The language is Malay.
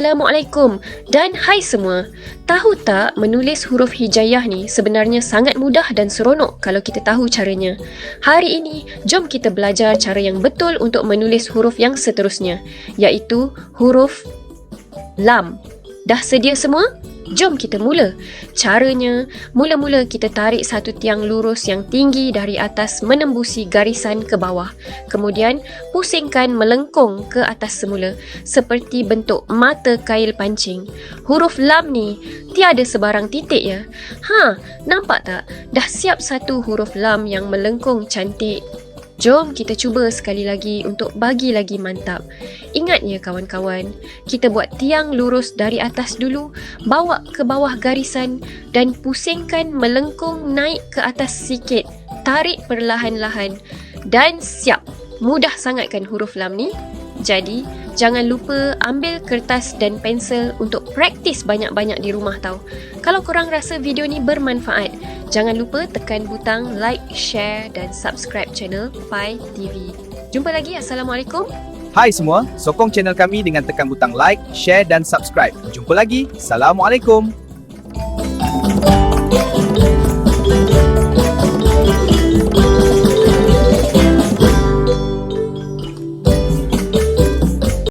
Assalamualaikum dan hai semua. Tahu tak menulis huruf hijaiyah ni sebenarnya sangat mudah dan seronok kalau kita tahu caranya. Hari ini, jom kita belajar cara yang betul untuk menulis huruf yang seterusnya, iaitu huruf lam. Dah sedia semua? Jom kita mula. Caranya, mula-mula kita tarik satu tiang lurus yang tinggi dari atas menembusi garisan ke bawah. Kemudian, pusingkan melengkung ke atas semula seperti bentuk mata kail pancing. Huruf lam ni tiada sebarang titik ya. Nampak tak? Dah siap satu huruf lam yang melengkung cantik. Jom kita cuba sekali lagi untuk bagi lagi mantap. Ingat ya kawan-kawan, kita buat tiang lurus dari atas dulu, bawa ke bawah garisan dan pusingkan melengkung naik ke atas sikit. Tarik perlahan-lahan dan siap. Mudah sangat kan huruf lam ni? Jadi, jangan lupa ambil kertas dan pensel untuk praktis banyak-banyak di rumah tau. Kalau korang rasa video ni bermanfaat, jangan lupa tekan butang like, share dan subscribe channel Pai TV. Jumpa lagi. Assalamualaikum. Hai semua, sokong channel kami dengan tekan butang like, share dan subscribe. Jumpa lagi. Assalamualaikum.